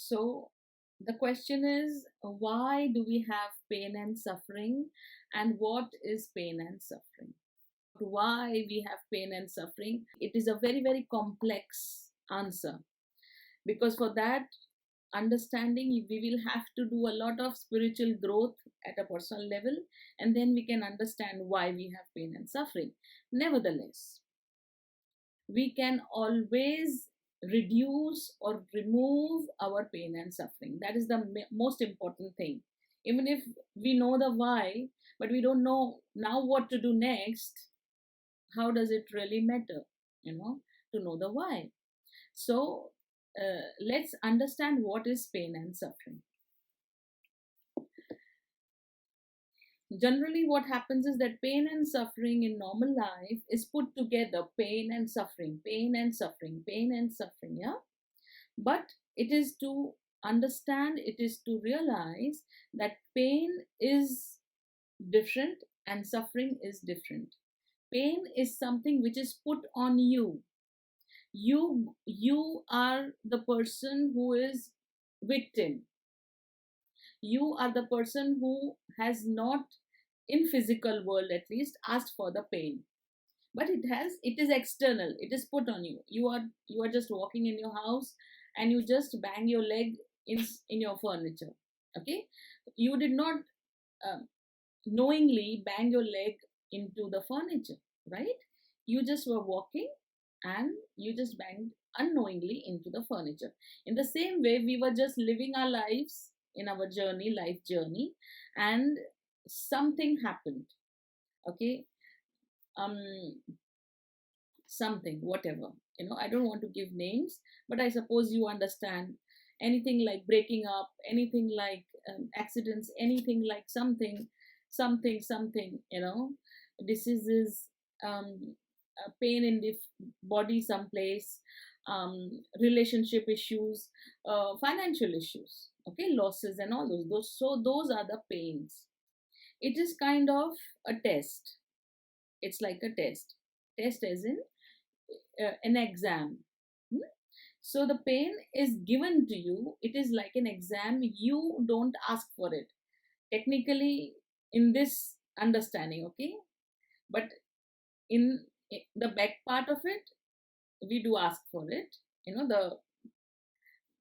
So the question is, why do we have pain and suffering, and what is pain and suffering? Why we have pain and suffering? It is a very, very complex answer, because for that understanding, we will have to do a lot of spiritual growth at a personal level, and then we can understand why we have pain and suffering. Nevertheless, we can always reduce or remove our pain and suffering. That is the most important thing. Even if we know the why, but we don't know now what to do next, how does it really matter, you know, to know the why? So let's understand what is pain and suffering. Generally, what happens is that pain and suffering in normal life is put together: pain and suffering, pain and suffering, pain and suffering, yeah. But it is to understand, it is to realize that pain is different and suffering is different. Pain is something which is put on you. You are the person who is victim. You are the person who has not, in physical world at least, asked for the pain, but it is external, it is put on you. You are just walking in your house and you just bang your leg in your furniture. Okay, you did not uh, knowingly bang your leg into the furniture, right? You just were walking and you just banged unknowingly into the furniture. In the same way, we were just living our lives in our journey, life journey, and something happened. Okay, um something, whatever, I don't want to give names, but I suppose you understand. Anything like breaking up, anything like accidents, anything like something, diseases, pain in the body someplace, relationship issues, financial issues, okay, losses and all those. So those are the pains. It is kind of a test. It's like a test as in an exam. Hmm? So the pain is given to you. It is like an exam. You don't ask for it. Technically, in this understanding, okay? But in the back part of it, we do ask for it.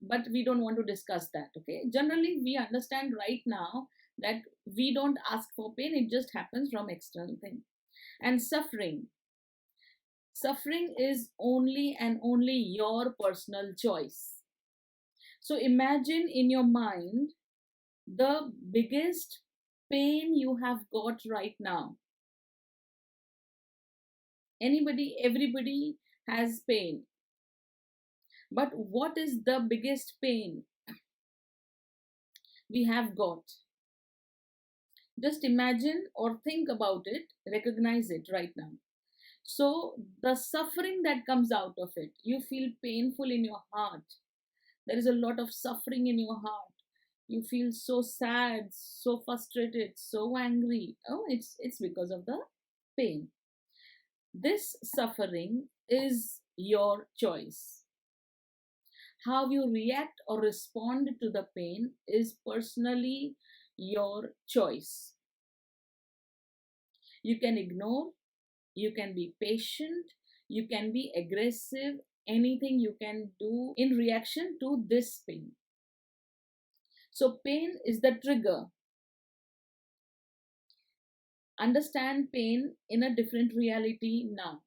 But we don't want to discuss that, okay? Generally, we understand right now that we don't ask for pain. It just happens from external thing. And suffering is only and only your personal choice. So imagine in your mind the biggest pain you have got right now. Everybody has pain. But what is the biggest pain we have got? Just imagine or think about it, recognize it right now. So the suffering that comes out of it, you feel painful in your heart. There is a lot of suffering in your heart. You feel so sad, so frustrated, so angry. Oh, it's because of the pain. This suffering is your choice. How you react or respond to the pain is personally your choice. You can ignore, you can be patient, you can be aggressive, anything you can do in reaction to this pain. So pain is the trigger. Understand pain in a different reality now.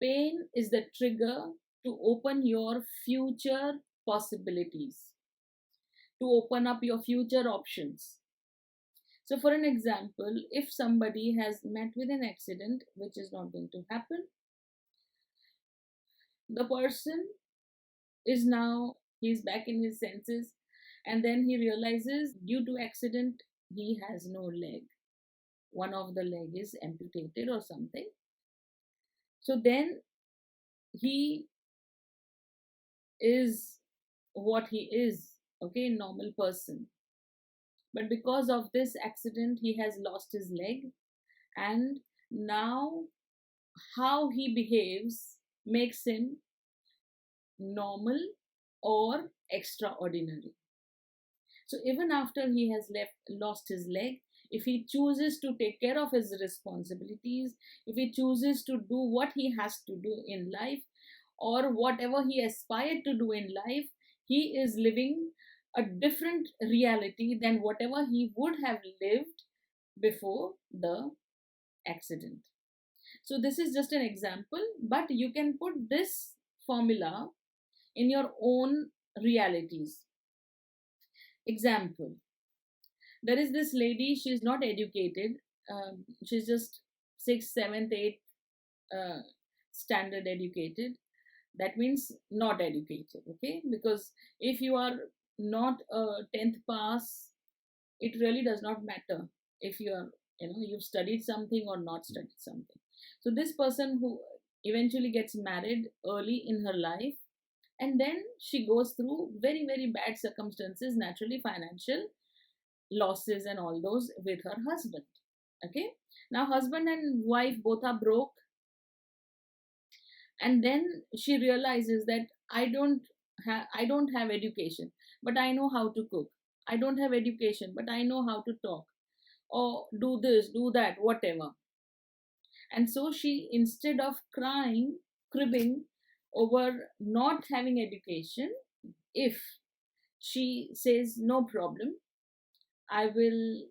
Pain is the trigger to open your future possibilities, to open up your future options. So, for an example, if somebody has met with an accident, which is not going to happen, the person is now, he's back in his senses, and then he realizes due to accident, he has no leg. One of the leg is amputated or something. So then he is what he is, okay, normal person. But because of this accident, he has lost his leg, and now how he behaves makes him normal or extraordinary. So even after he has lost his leg, if he chooses to take care of his responsibilities, if he chooses to do what he has to do in life, or whatever he aspired to do in life, he is living a different reality than whatever he would have lived before the accident. So this is just an example, but you can put this formula in your own realities. Example: there is this lady, she's not educated, she's just sixth, seventh, eighth uh, standard educated. That means not educated, okay? Because if you are not a 10th pass, it really does not matter if you are, you've studied something or not studied something. So this person who eventually gets married early in her life, and then she goes through very, very bad circumstances, naturally financial losses and all those, with her husband. Okay, now husband and wife both are broke, and then she realizes that I don't have education, but I know how to cook. I don't have education, but I know how to talk, or do this, do that, whatever. And so she, instead of crying, cribbing over not having education, if she says no problem, I will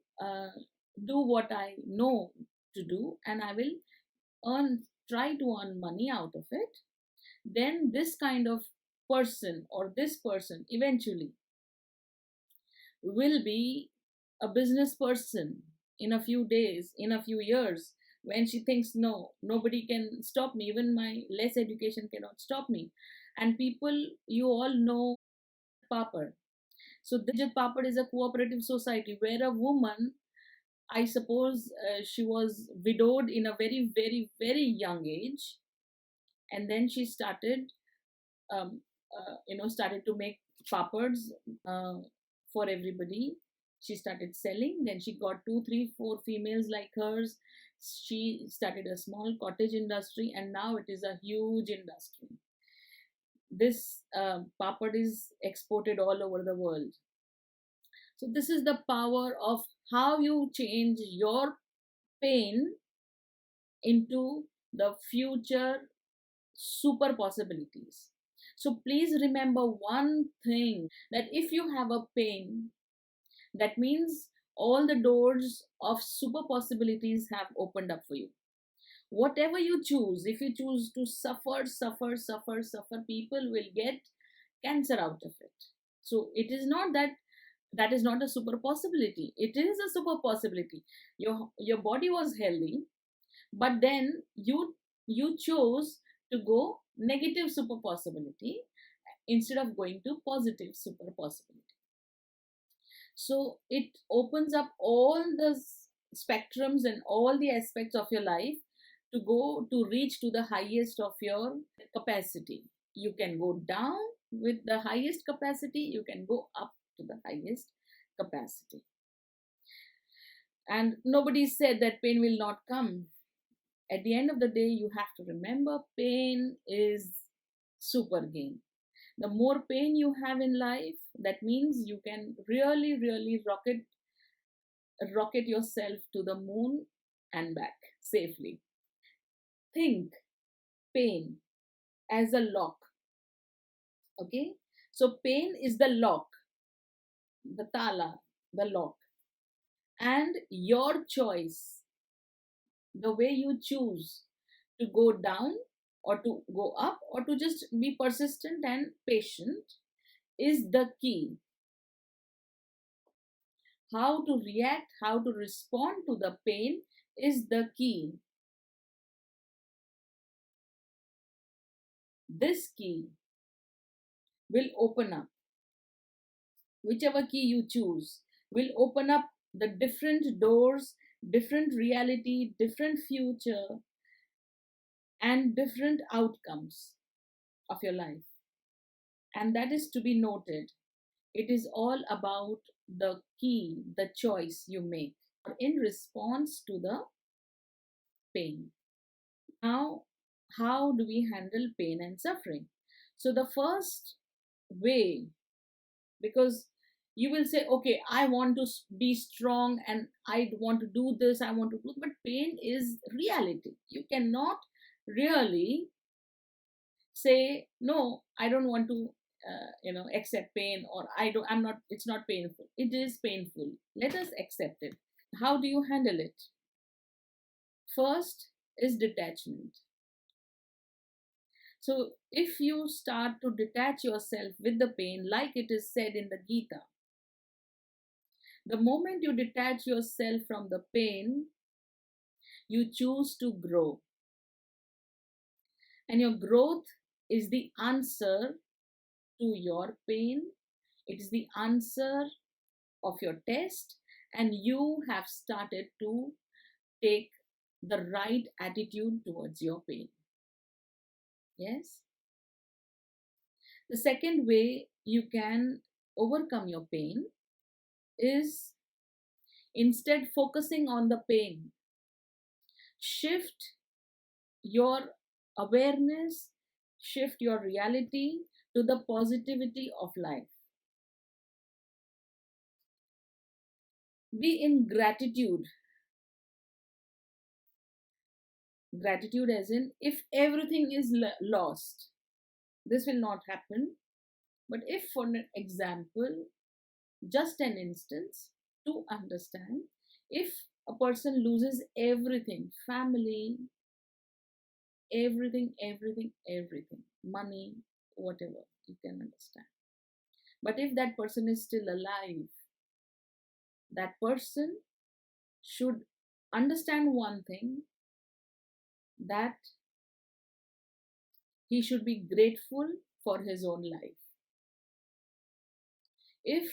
do what I know to do, and I will try to earn money out of it, then this kind of person, or this person eventually will be a business person in a few days, in a few years, when she thinks, no, nobody can stop me, even my less education cannot stop me. And people, you all know Papad. So Dijit Papad is a cooperative society where a woman, I suppose, she was widowed in a very, very, very young age, and then she started, um, started to make papads uh, for everybody. She started selling. Then she got two, three, four females like hers. She started a small cottage industry, and now it is a huge industry. This papad is exported all over the world. So this is the power of how you change your pain into the future super possibilities. So please remember one thing, that if you have a pain, that means all the doors of super possibilities have opened up for you. Whatever you choose, if you choose to suffer, suffer, suffer, suffer, people will get cancer out of it. So it is not that that is not a super possibility. It is a super possibility. Your body was healthy, but then you chose to go negative super possibility instead of going to positive super possibility. So it opens up all the spectrums and all the aspects of your life to go to reach to the highest of your capacity. You can go down with the highest capacity, you can go up to the highest capacity. And nobody said that pain will not come. At the end of the day, you have to remember, pain is super gain. The more pain you have in life, that means you can really, really rocket yourself to the moon and back safely. Think pain as a lock. Okay, so pain is the lock, the tala, the lock, and your choice, the way you choose to go down or to go up or to just be persistent and patient, is the key. How to react, how to respond to the pain is the key. This key will open up, whichever key you choose, will open up the different doors, different reality, different future, and different outcomes of your life. And that is to be noted. It is all about the key, the choice you make in response to the pain. Now, how do we handle pain and suffering? So, the first way, because you will say, okay, I want to be strong and I want to do this, I want to do, but pain is reality. You cannot really say, no, I don't want to accept pain, or I'm not, it's not painful. It is painful, let us accept it. How do you handle it? First is detachment. So if you start to detach yourself with the pain, like it is said in the Gita, the moment you detach yourself from the pain, you choose to grow. And your growth is the answer to your pain. It is the answer of your test. And you have started to take the right attitude towards your pain. Yes? The second way you can overcome your pain is, instead focusing on the pain, shift your awareness, shift your reality to the positivity of life. Be in gratitude. Gratitude, as in, if everything is lost, this will not happen. But if, for an example, just an instance to understand, if a person loses everything, family, everything, money, whatever, you can understand. But if that person is still alive, that person should understand one thing, that he should be grateful for his own life. If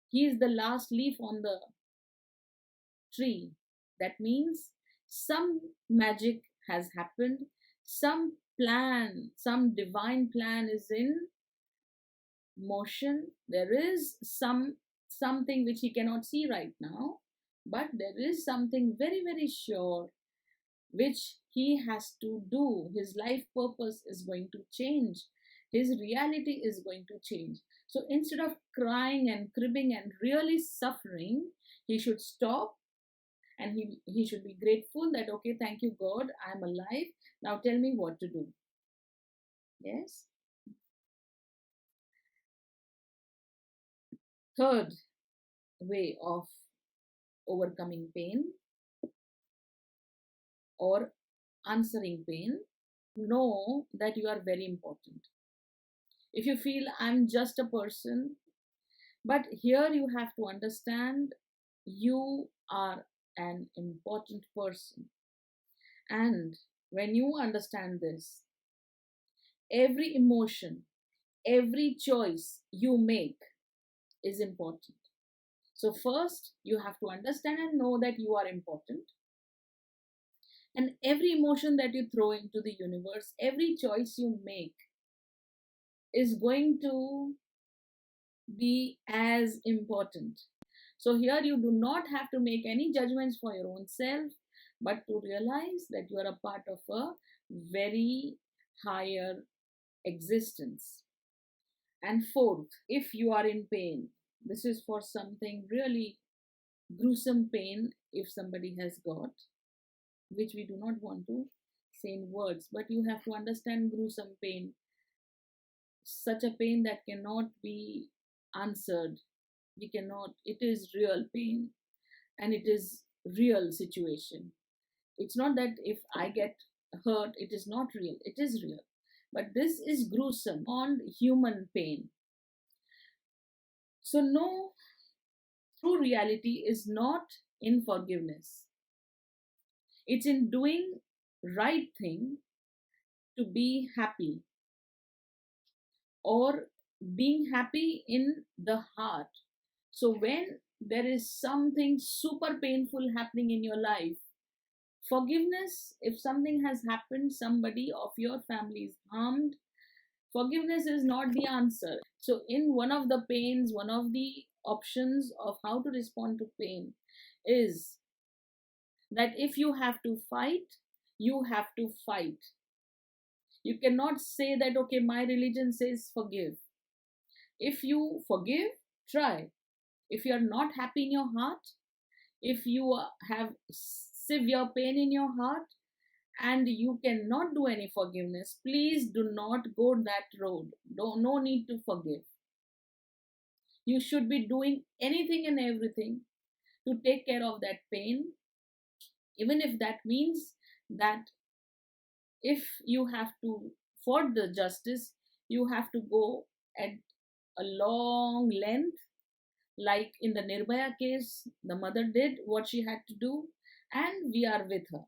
he is the last leaf on the tree, that means some magic has happened, some plan, some divine plan is in motion. There is something which he cannot see right now, but there is something very, very sure which he has to do. His life purpose is going to change, his reality is going to change. So instead of crying and cribbing and really suffering, he should stop, and he should be grateful that, okay, thank you God, I'm alive, now tell me what to do. Yes. Third way of overcoming pain or answering pain, know that you are very important. If you feel I'm just a person, but here you have to understand you are an important person. And when you understand this, every emotion, every choice you make is important. So, first, you have to understand and know that you are important. And every emotion that you throw into the universe, every choice you make is going to be as important. So, here you do not have to make any judgments for your own self, but to realize that you are a part of a very higher existence. And fourth, if you are in pain, this is for something really gruesome pain if somebody has got, which we do not want to say in words, but you have to understand gruesome pain, such a pain that cannot be answered. We cannot, it is real pain and it is real situation. It's not that if I get hurt, it is not real, it is real. But this is gruesome on human pain. So, no, true reality is not in forgiveness. It's in doing right thing to be happy, or being happy in the heart. So when there is something super painful happening in your life, forgiveness, if something has happened, somebody of your family is harmed, forgiveness is not the answer. So in one of the pains, one of the options of how to respond to pain is that if you have to fight, you have to fight. You cannot say that, okay, my religion says forgive. If you forgive, try. If you are not happy in your heart, if you have severe pain in your heart and you cannot do any forgiveness, please do not go that road. No need to forgive. You should be doing anything and everything to take care of that pain, even if that means that if you have to, for the justice, you have to go at a long length, like in the Nirbhaya case, the mother did what she had to do, and we are with her.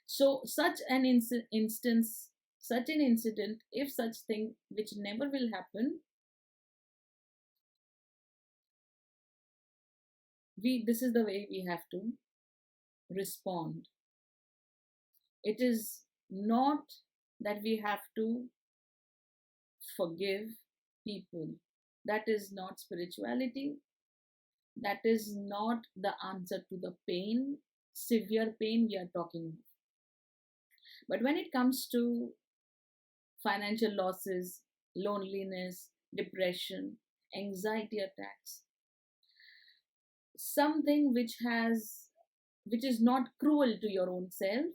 So, such an instance, such an incident, if such thing which never will happen, this is the way we have to respond. It is not that we have to forgive people. That is not spirituality. That is not the answer to the pain, severe pain we are talking about. But when it comes to financial losses, loneliness, depression, anxiety attacks, something which is not cruel to your own self,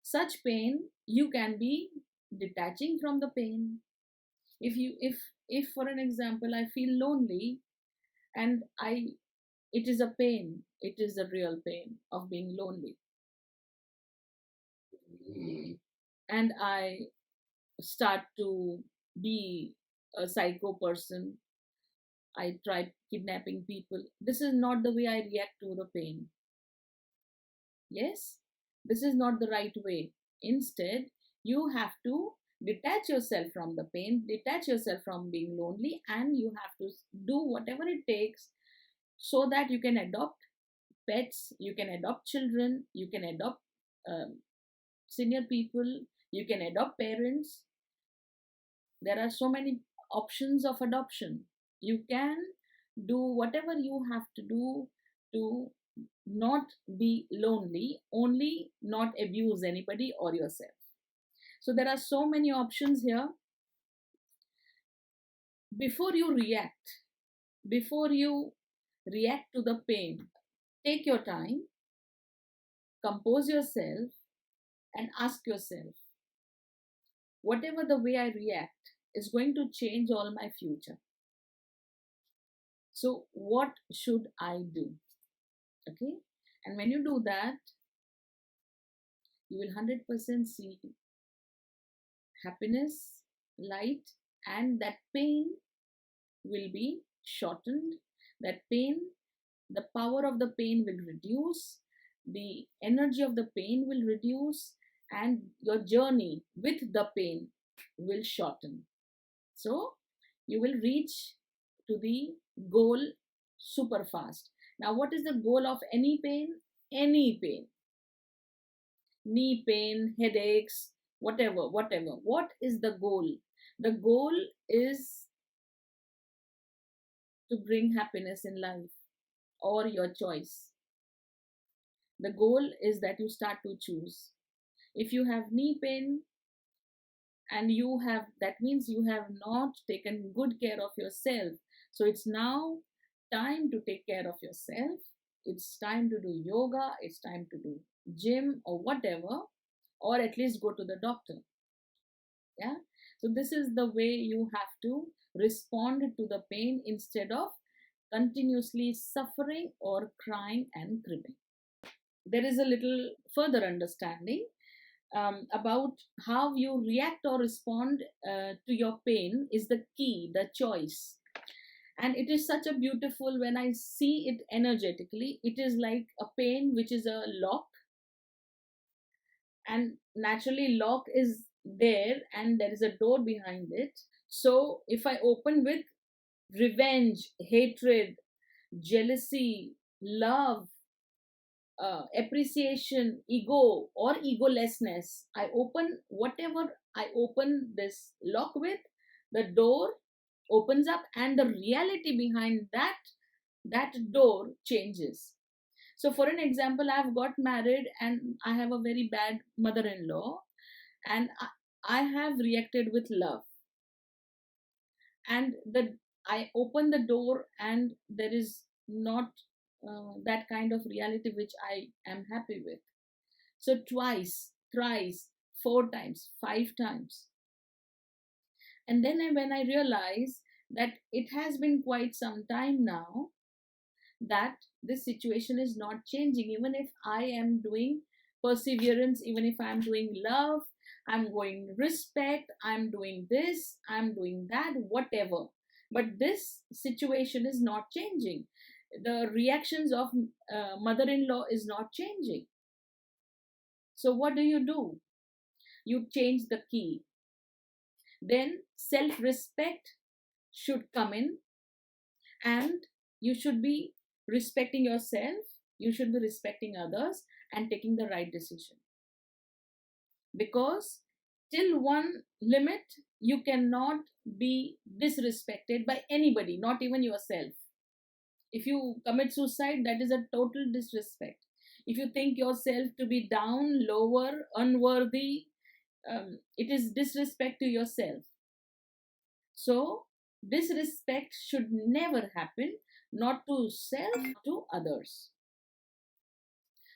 such pain, you can be detaching from the pain. If for an example I feel lonely, and it is a pain, it is a real pain of being lonely, and I start to be a psycho person, I try kidnapping people, this is not the way I react to the pain. Yes, this is not the right way. Instead, you have to detach yourself from the pain, detach yourself from being lonely, and you have to do whatever it takes so that you can adopt pets, you can adopt children, you can adopt senior people, you can adopt parents. There are so many options of adoption. You can do whatever you have to do to not be lonely, only not abuse anybody or yourself. So there are so many options here. Before you react, before you react to the pain, take your time, compose yourself, and ask yourself, whatever the way I react is going to change all my future. So, what should I do? Okay, and when you do that, you will 100% see happiness, light, and that pain will be shortened. That pain, the power of the pain will reduce, the energy of the pain will reduce, and your journey with the pain will shorten. So you will reach to the goal super fast. Now, what is the goal of any pain? Any pain, knee pain, headaches, whatever. What is the goal? The goal is to bring happiness in life, or your choice. The goal is that you start to choose. If you have knee pain, and you have, that means you have not taken good care of yourself. So it's now time to take care of yourself. It's time to do yoga, it's time to do gym or whatever, or at least go to the doctor. Yeah, so this is the way you have to respond to the pain instead of continuously suffering or crying and cribbing. There is a little further understanding about how you react or respond to your pain is the key, the choice. And it is such a beautiful, when I see it energetically, it is like a pain which is a lock, and naturally lock is there and there is a door behind it. So if I open with revenge, hatred, jealousy, love, appreciation, ego, or egolessness, I open whatever I open this lock with, the door opens up, and the reality behind that door changes. So, for an example, I've got married and I have a very bad mother in law, and I have reacted with love. and I open the door and there is not that kind of reality which I am happy with. So twice, thrice, four times, five times. And then when I realize that it has been quite some time now that this situation is not changing, even if I am doing perseverance, even if I'm doing love, I'm going respect, I'm doing this, I'm doing that, whatever, but this situation is not changing. The reactions of mother-in-law is not changing. So what do? You change the key. Then self-respect should come in, and you should be respecting yourself, you should be respecting others and taking the right decision. Because till one limit, you cannot be disrespected by anybody, not even yourself. If you commit suicide, that is a total disrespect. If you think yourself to be down, lower, unworthy, it is disrespect to yourself. So disrespect should never happen, not to self, to others.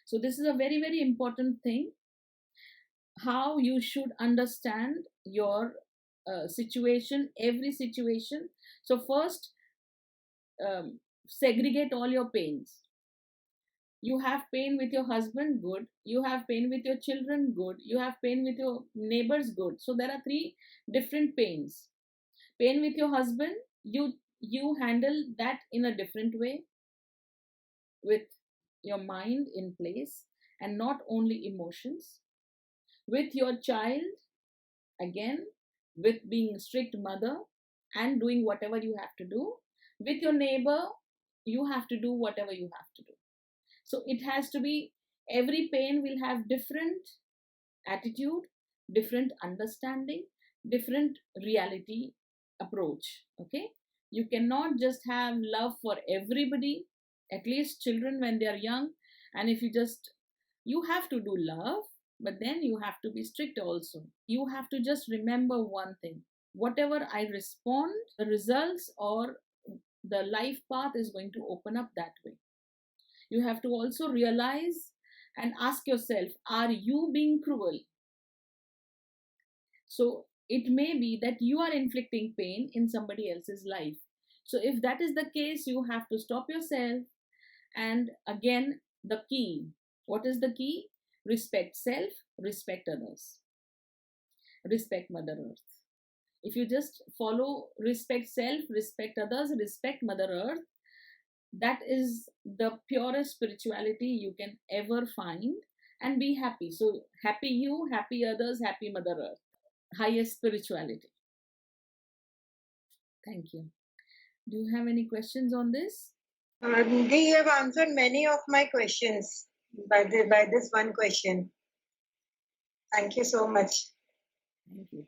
So this is a very, very important thing, how you should understand your situation, every situation. So first, segregate all your pains. You have pain with your husband, good. You have pain with your children, good. You have pain with your neighbors, good. So there are three different pains. Pain with your husband, you handle that in a different way, with your mind in place and not only emotions. With your child, again, with being strict mother and doing whatever you have to do. With your neighbor, you have to do whatever you have to do. So it has to be, every pain will have different attitude, different understanding, different reality approach. Okay, you cannot just have love for everybody, at least children when they are young. And if you have to do love, but then you have to be strict also. You have to just remember one thing: whatever I respond, the results or the life path is going to open up that way. You have to also realize and ask yourself, are you being cruel? So it may be that you are inflicting pain in somebody else's life. So if that is the case, you have to stop yourself. And again, the key, what is the key? Respect self, respect others, respect Mother Earth. If you just follow respect self, respect others, respect Mother Earth, that is the purest spirituality you can ever find, and be happy. So happy you, happy others, happy Mother Earth. Highest spirituality. Thank you. Do you have any questions on this? You have answered many of my questions by this one question. Thank you so much. Thank you.